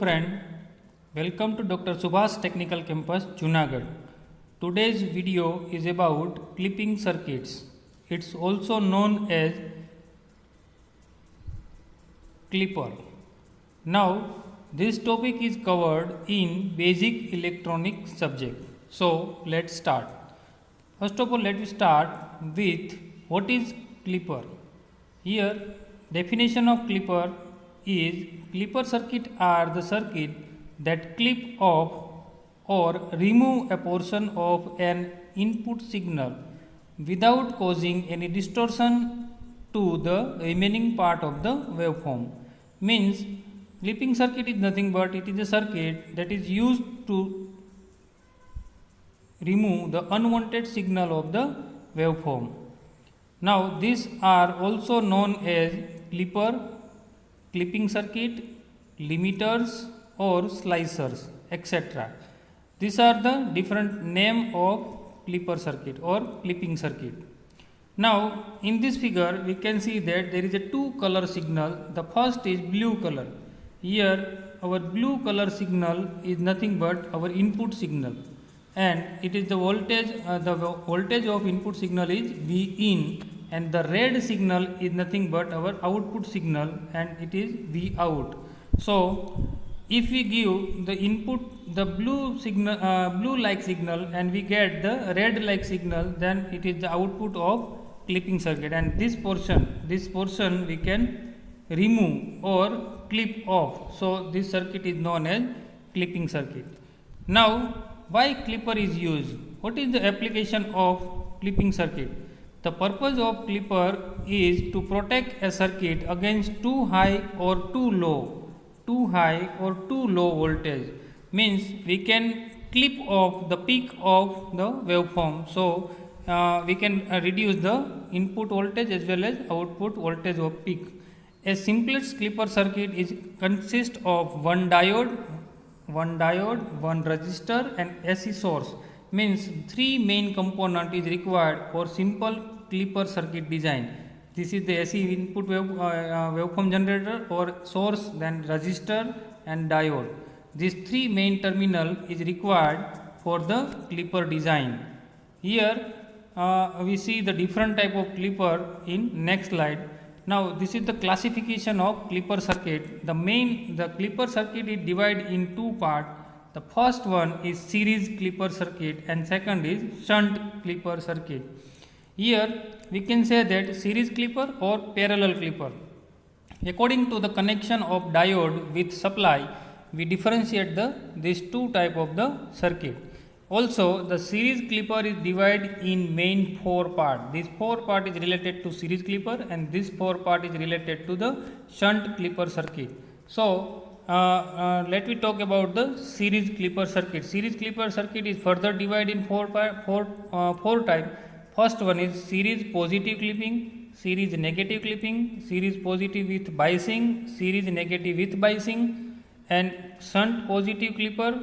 friend, welcome to Dr. Subhash Technical Campus, Junagadh. Today's video is about clipping circuits. It's also known as clipper. Now, this topic is covered in basic electronic subject. So, let's start. First of all, let me start with what is clipper. Here, definition of clipper is clipper circuit are the circuit that clip off or remove a portion of an input signal without causing any distortion to the remaining part of the waveform. Means clipping circuit is nothing but it is a circuit that is used to remove the unwanted signal of the waveform. Now these are also known as clipping circuit, limiters or slicers, etc. These are the different name of clipper circuit or clipping circuit. Now in this figure we can see that there is a two color signal. The first is blue color. Here our blue color signal is nothing but our input signal, and it is the voltage of input signal is V in, and the red signal is nothing but our output signal and it is V out. So if we give the input the blue signal blue like signal and we get the red like signal, then it is the output of clipping circuit, and this portion we can remove or clip off. So this circuit is known as clipping circuit. Now why clipper is used? What is the application of clipping circuit? The purpose of clipper is to protect a circuit against too high or too low voltage. Means we can clip off the peak of the waveform. So we can reduce the input voltage as well as output voltage of peak. A simplest clipper circuit consists of one diode, one resistor and AC source. Means three main component is required for simple clipper circuit design. This is the AC input waveform generator or source, then resistor and diode. These three main terminal is required for the clipper design. Here we see the different type of clipper in next slide. Now this is the classification of clipper circuit. The clipper circuit is divided in two parts. The first one is series clipper circuit and second is shunt clipper circuit. Here we can say that series clipper or parallel clipper. According to the connection of diode with supply, we differentiate these two type of the circuit. Also, the series clipper is divided in main four part. This four part is related to series clipper and this four part is related to the shunt clipper circuit. So let me talk about the series clipper circuit. Series clipper circuit is further divided in four type. First one is series positive clipping, series negative clipping, series positive with biasing, series negative with biasing, and shunt positive clipper,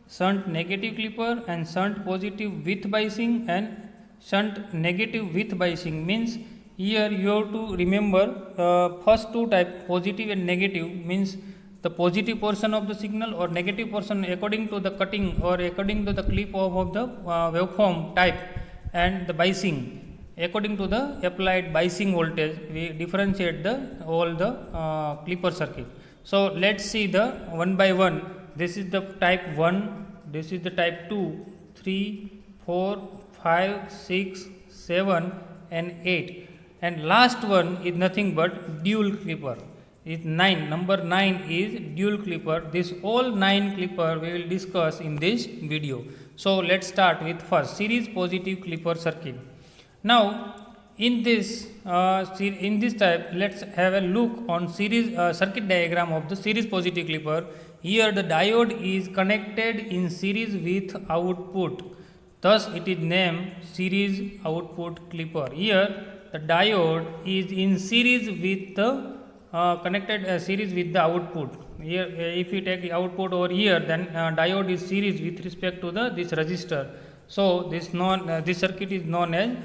shunt negative clipper, and shunt positive with biasing and shunt negative with biasing. Means here you have to remember first two type, positive and negative, means the positive portion of the signal or negative portion according to the cutting or according to the clip off of the waveform type, and the biasing according to the applied biasing voltage. We differentiate all the clipper circuit. So let's see the one by one. This is the type 1, this is the type 2, 3, 4, 5, 6, 7 and 8, and last one is nothing but dual clipper. Is 9. Number 9 is dual clipper. This all 9 clipper we will discuss in this video. So let's start with first series positive clipper circuit. Now in this type, let's have a look on series circuit diagram of the series positive clipper. Here the diode is connected in series with output, thus it is named series output clipper. Here the diode is in series with the connected series with the output. Here if we take the output over here, then diode is series with respect to this resistor. So this circuit is known as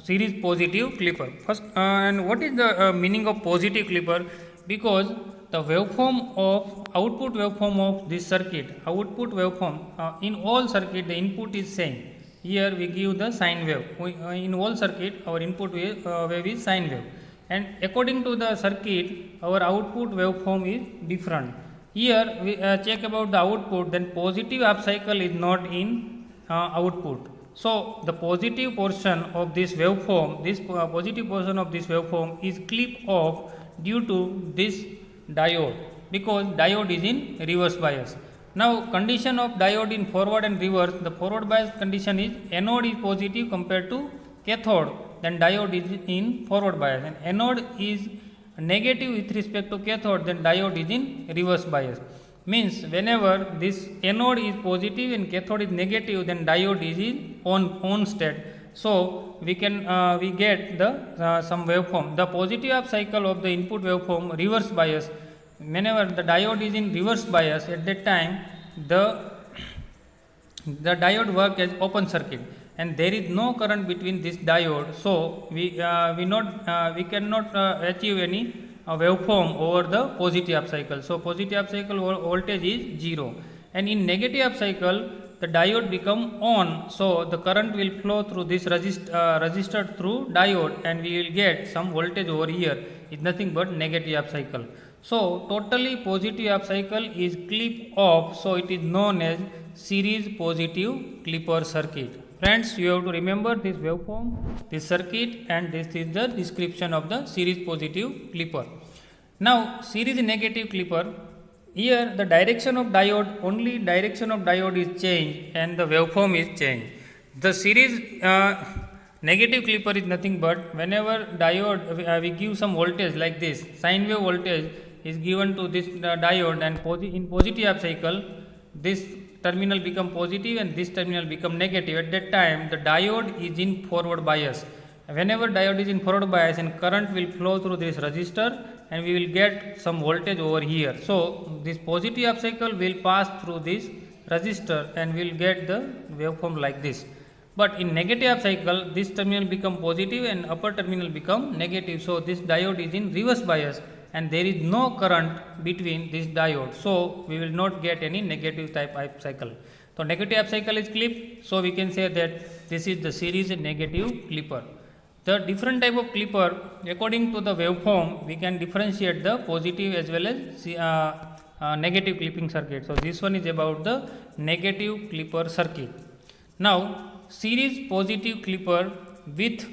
series positive clipper. First, and what is the meaning of positive clipper? Because the waveform of output waveform of this circuit, output waveform in all circuit the input is same. Here we give the sine wave. In all circuit our input wave is sine wave, and according to the circuit our output waveform is different. Here we check about the output, then positive half cycle is not in output. So the positive portion of this waveform, this positive portion of this waveform is clip off due to this diode, because diode is in reverse bias. Now condition of diode in forward and reverse, the forward bias condition is anode is positive compared to cathode, then diode is in forward bias, and anode is negative with respect to cathode, then diode is in reverse bias. Means whenever this anode is positive and cathode is negative, then diode is in on state. So we can we get the some waveform. The positive half cycle of the input waveform reverse bias. Whenever the diode is in reverse bias, at that time the diode work as open circuit, and there is no current between this diode. So we cannot achieve any waveform over the positive half cycle. So positive half cycle voltage is 0, and in negative half cycle the diode become on, so the current will flow through this resistor through diode, and we will get some voltage over here. It's nothing but negative half cycle. So totally positive half cycle is clip off, so it is known as series positive clipper circuit. Friends, you have to remember this waveform, this circuit, and this is the description of the series positive clipper. Now series negative clipper, here the direction of diode, only direction of diode is changed and the waveform is changed. The series negative clipper is nothing but whenever diode we give some voltage like this, sine wave voltage is given to this diode, and in positive half cycle this terminal become positive and this terminal become negative. At that time the diode is in forward bias. Whenever diode is in forward bias, and current will flow through this resistor, and we will get some voltage over here. So this positive half cycle will pass through this resistor and we will get the waveform like this. But in negative half cycle this terminal become positive and upper terminal become negative. So this diode is in reverse bias, and there is no current between this diode, so we will not get any negative type half cycle. So negative half cycle is clip, so we can say that this is the series negative clipper. The different type of clipper, according to the waveform, we can differentiate the positive as well as negative clipping circuit. So this one is about the negative clipper circuit. Now series positive clipper with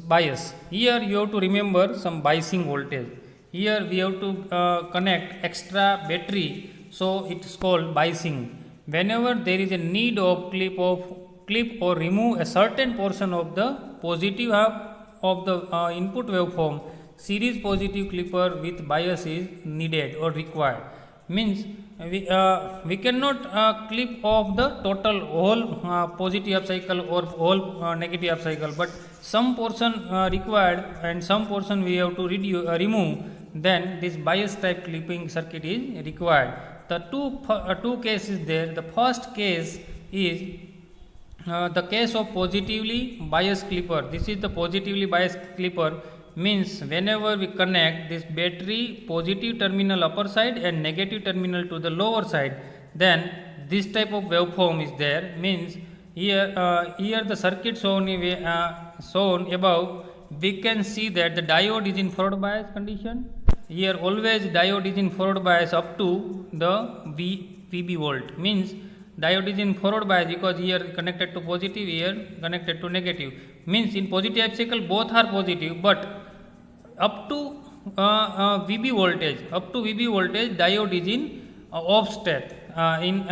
bias, here you have to remember some biasing voltage. Here we have to connect extra battery, so it is called biasing. Whenever there is a need of clip or remove a certain portion of the positive half of the input waveform, series positive clipper with bias is needed or required. Means we cannot clip off the total whole positive half cycle or whole negative half cycle, but some portion required and some portion we have to remove. Then this bias type clipping circuit is required. The two cases there. The first case is the case of positively biased clipper. This is the positively biased clipper. Means whenever we connect this battery positive terminal upper side and negative terminal to the lower side, then this type of waveform is there. Means here the circuit shown above, we can see that the diode is in forward bias condition. Here always diode is in forward bias up to the VB volt. Means diode is in forward bias because here connected to positive, here connected to negative. Means in positive half cycle both are positive, but up to VB voltage, diode is in off state. In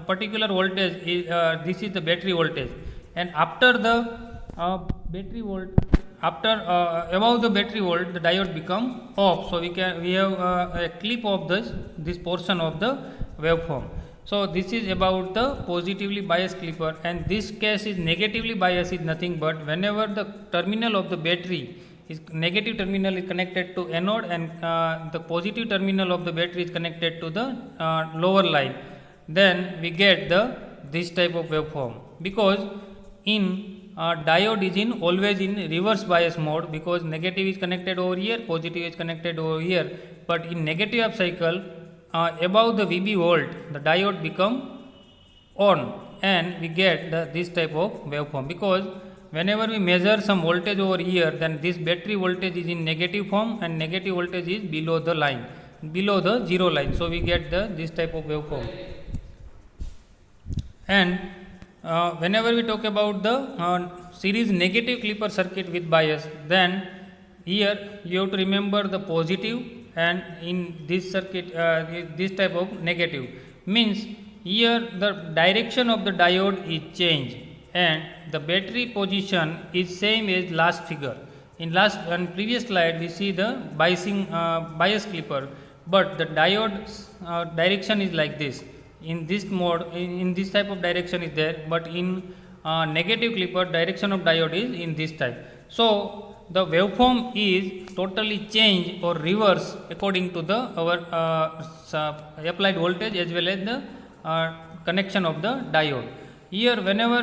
particular voltage is this is the battery voltage, and after the battery volt, after above the battery volt, the diode become off. So we have a clip of this portion of the waveform. So this is about the positively biased clipper, and this case is negatively biased is nothing but whenever the terminal of the battery is negative terminal is connected to anode and the positive terminal of the battery is connected to the lower line, then we get this type of waveform. Because in diode is in always in reverse bias mode, because negative is connected over here, positive is connected over here. But in negative half cycle, above the VB volt, the diode become on, and we get this type of waveform, because whenever we measure some voltage over here, then this battery voltage is in negative form, and negative voltage is below the line, below the zero line. So we get this type of waveform. And whenever we talk about the series negative clipper circuit with bias, then here you have to remember the positive, and in this circuit this type of negative, means here the direction of the diode is changed, and the battery position is same as last figure. In previous slide we see the bias clipper, but the diode direction is like this. In this mode, in this type of direction is there, but in negative clipper, direction of diode is in this type. So the waveform is totally changed or reverse according to the our applied voltage as well as the connection of the diode. Here whenever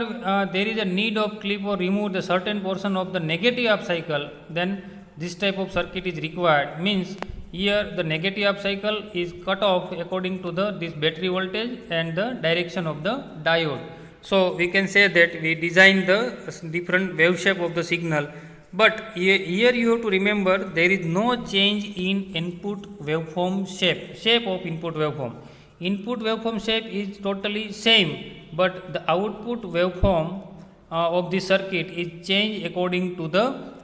there is a need of clip or remove the certain portion of the negative half cycle, then this type of circuit is required. Means here the negative half cycle is cut off according to this battery voltage and the direction of the diode. So we can say that we design the different wave shape of the signal, but here you have to remember there is no change in input waveform shape of input waveform. Input waveform shape is totally same, but the output waveform of the circuit is changed according to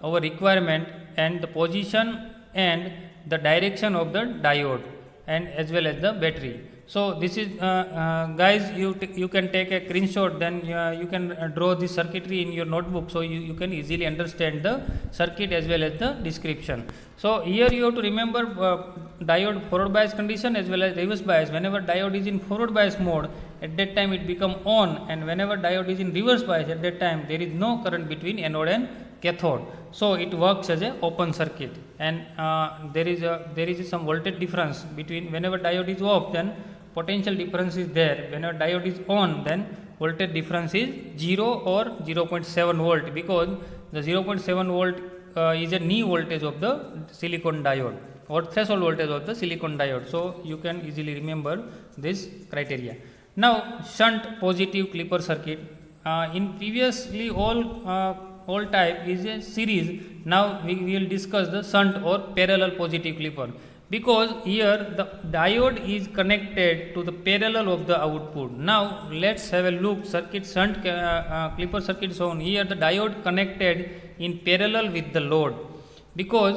our requirement and the position and the direction of the diode and as well as the battery. So this is guys, you can take a screenshot, then you can draw the circuitry in your notebook, so you can easily understand the circuit as well as the description. So here you have to remember diode forward bias condition as well as reverse bias. Whenever diode is in forward bias mode, at that time it become on, and whenever diode is in reverse bias, at that time there is no current between anode and cathode. So it works as a open circuit, and there is some voltage difference between whenever diode is off, then potential difference is there. Whenever diode is on, then voltage difference is 0 or 0.7 volt, because the 0.7 volt is a knee voltage of the silicon diode or threshold voltage of the silicon diode. So you can easily remember this criteria. Now shunt positive clipper circuit. In previously all type is a series. Now we will discuss the shunt or parallel positive clipper, because here the diode is connected to the parallel of the output. Now let's have a look circuit shunt clipper circuit shown here. The diode connected in parallel with the load, because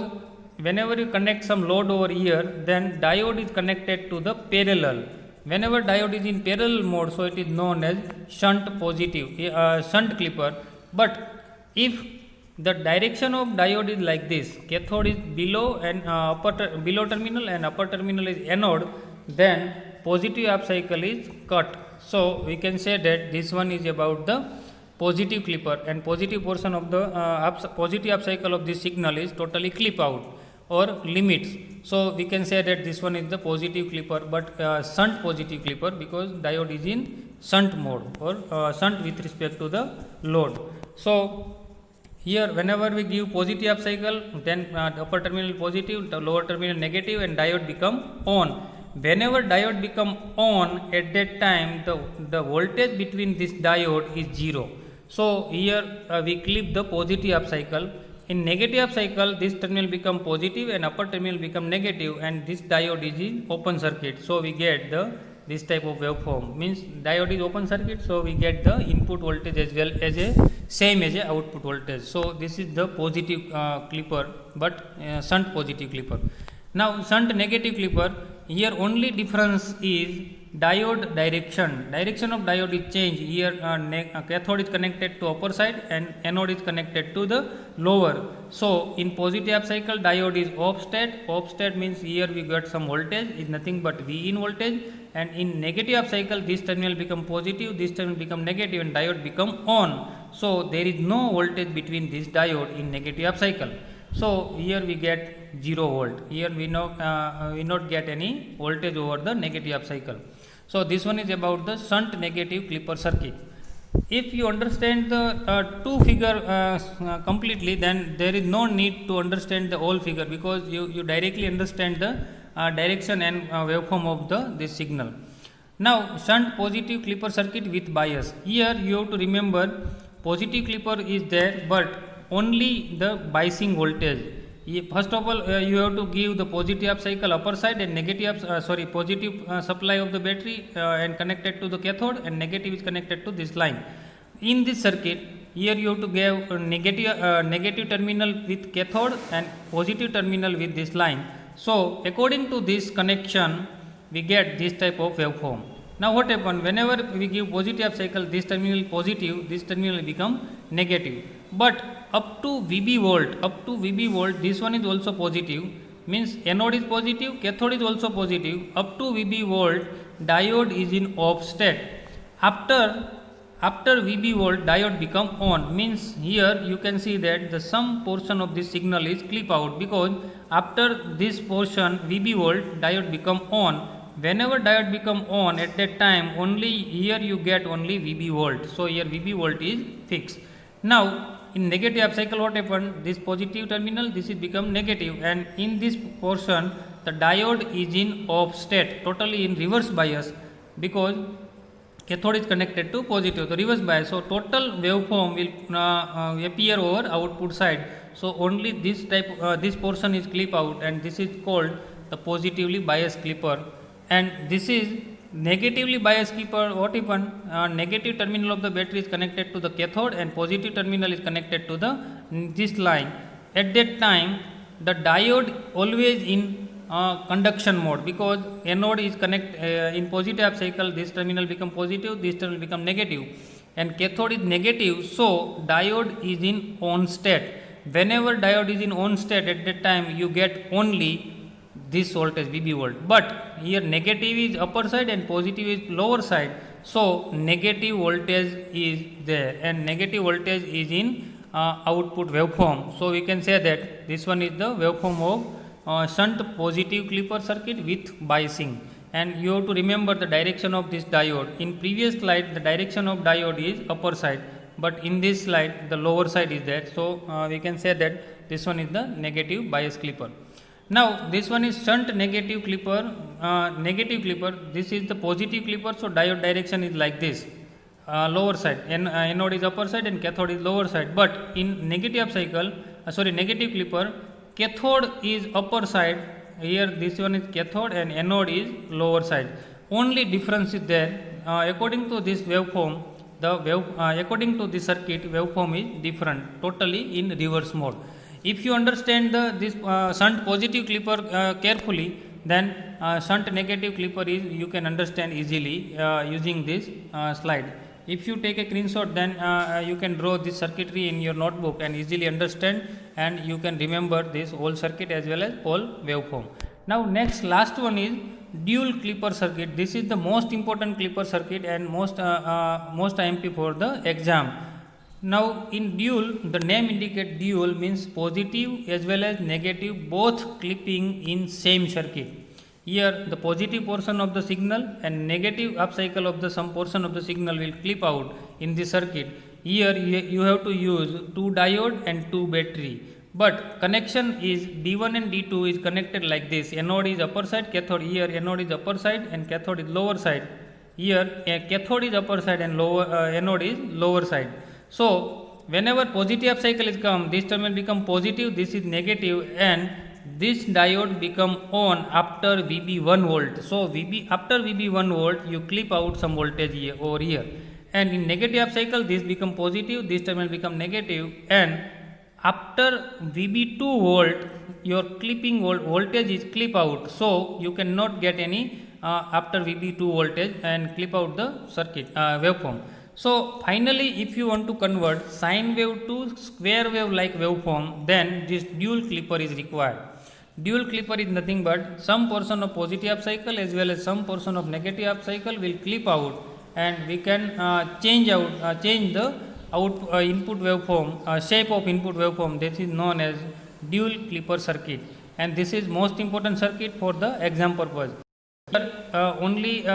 whenever you connect some load over here, then diode is connected to the parallel. Whenever diode is in parallel mode, so it is known as shunt positive shunt clipper. But if the direction of diode is like this, cathode is below and below terminal and upper terminal is anode, then positive half cycle is cut. So we can say that this one is about the positive clipper, and positive portion of the positive half cycle of this signal is totally clip out or limits. So we can say that this one is the positive clipper, but shunt positive clipper, because diode is in shunt mode or shunt with respect to the load. So here whenever we give positive half cycle, then the upper terminal positive, the lower terminal negative, and diode become on. Whenever diode become on, at that time the voltage between this diode is 0. So here we clip the positive half cycle. In negative half cycle, this terminal become positive and upper terminal become negative, and this diode is in open circuit. So we get this type of waveform. Means diode is open circuit, so we get the input voltage as well as same as output voltage. So this is the positive clipper, but shunt positive clipper. Now shunt negative clipper, here only difference is diode direction of diode is changed. Here cathode is connected to upper side and anode is connected to the lower. So in positive half cycle, diode is off state means here we got some voltage, is nothing but V in voltage, and in negative half cycle this terminal become positive, this terminal become negative, and diode become on. So there is no voltage between this diode in negative half cycle. So here we get 0 volt. Here we not get any voltage over the negative half cycle. So this one is about the shunt negative clipper circuit. If you understand the two figure completely, then there is no need to understand the whole figure, because you directly understand the direction and waveform of this signal. Now, shunt positive clipper circuit with bias. Here you have to remember, positive clipper is there, but only the biasing voltage. First of all, you have to give the positive half cycle upper side and negative positive supply of the battery and connected to the cathode, and negative is connected to this line. In this circuit, here you have to give negative terminal with cathode and positive terminal with this line. So according to this connection, we get this type of waveform. Now what happens, whenever we give positive half cycle, this terminal positive, this terminal become negative. But up to VB volt, this one is also positive, means anode is positive, cathode is also positive. Up to VB volt, diode is in off state. After VB volt, diode become on, means here you can see that the some portion of this signal is clip out, because after this portion VB volt, diode become on. Whenever diode become on, at that time only here you get only VB volt. So here VB volt is fixed. Now in negative half cycle, what happened? This positive terminal, this is become negative, and in this portion the diode is in off state, totally in reverse bias, because cathode is connected to positive, so reverse bias. So total waveform will appear over output side. So only this type, this portion is clip out, and this is called the positively biased clipper. And this is negatively biased clipper. What happen? Negative terminal of the battery is connected to the cathode, and positive terminal is connected to the this line. At that time, the diode always in conduction mode, because anode is connect in positive half cycle, this terminal become positive, this terminal become negative, and cathode is negative. So diode is in on state. Whenever diode is in on state, at that time you get only this voltage VB volt, but here negative is upper side and positive is lower side. So negative voltage is there, and negative voltage is in output waveform. So we can say that this one is the waveform of shunt positive clipper circuit with biasing. And you have to remember the direction of this diode. In previous slide, the direction of diode is upper side, but in this slide the lower side is there. So we can say that this one is the negative bias clipper. Now this one is shunt negative clipper, this is the positive clipper. So diode direction is like this, lower side, anode is upper side and cathode is lower side. But in negative cycle, negative clipper, cathode is upper side, here this one is cathode and anode is lower side. Only difference is there, according to this waveform, according to this circuit, waveform is different, totally in reverse mode. If you understand this shunt positive clipper carefully, then shunt negative clipper is you can understand easily using this slide. If you take a screenshot, then you can draw this circuitry in your notebook and easily understand, and you can remember this whole circuit as well as whole waveform. Now next, last one is dual clipper circuit. This is the most important clipper circuit and most IMP for the exam. Now in dual, the name indicate dual means positive as well as negative both clipping in same circuit. Here the positive portion of the signal and negative half cycle of the some portion of the signal will clip out in the circuit. Here you have to use two diode and two battery, but connection is D1 and D2 is connected like this. Anode is upper side, cathode, here anode is upper side and cathode is lower side. Here cathode is upper side and anode is lower side. So whenever positive half cycle is come, this terminal become positive, this is negative, and this diode become on after VB1 volt. So after VB1 volt, you clip out some voltage here, over here, and in negative half cycle this become positive, this terminal become negative, and after VB2 volt your clipping voltage is clip out. So you cannot get any after VB2 voltage and clip out the circuit waveform. So finally, if you want to convert sine wave to square wave like waveform, then this dual clipper is required. Dual clipper is nothing but some portion of positive half cycle as well as some portion of negative half cycle will clip out, and we can change the input waveform, shape of input waveform. This is known as dual clipper circuit, and this is most important circuit for the exam purpose. Only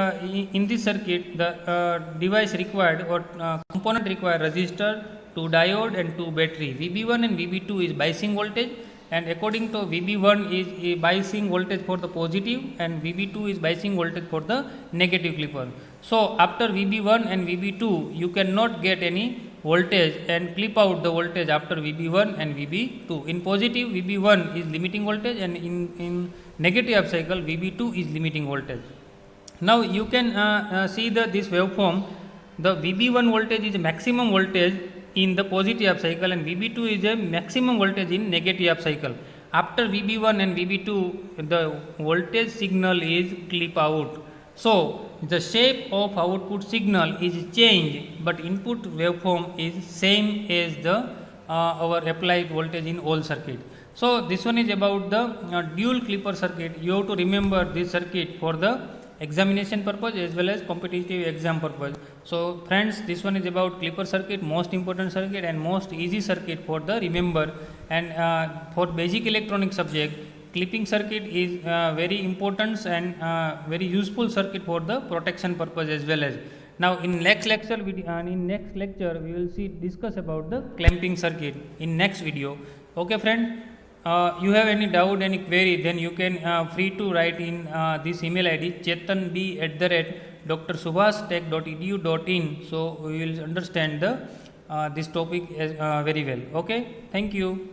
in this circuit the device required or component required resistor, two diode and two battery. VB1 and VB2 is biasing voltage, and according to VB1 is a biasing voltage for the positive and VB2 is biasing voltage for the negative clipper. So after VB1 and VB2 you cannot get any voltage and clip out the voltage after VB1 and VB2. In positive VB1 is limiting voltage, and in negative half cycle VB2 is limiting voltage. Now you can see this waveform. The VB1 voltage is maximum voltage in the positive half cycle and VB2 is a maximum voltage in negative half cycle. After VB1 and VB2 the voltage signal is clip out. So the shape of output signal is changed, but input waveform is same as the our applied voltage in all circuit. So this one is about the dual clipper circuit. You have to remember this circuit for the examination purpose as well as competitive exam purpose. So friends, this one is about clipper circuit, most important circuit and most easy circuit for the remember. And for basic electronic subject, clipping circuit is very important and very useful circuit for the protection purpose as well as. Now in next lecture we will discuss about the clamping circuit in next video. Okay friend, you have any doubt, any query, then you can free to write in this email ID chetanb@drsubhastech.edu.in. So we will understand the this topic as, very well. Okay, thank you.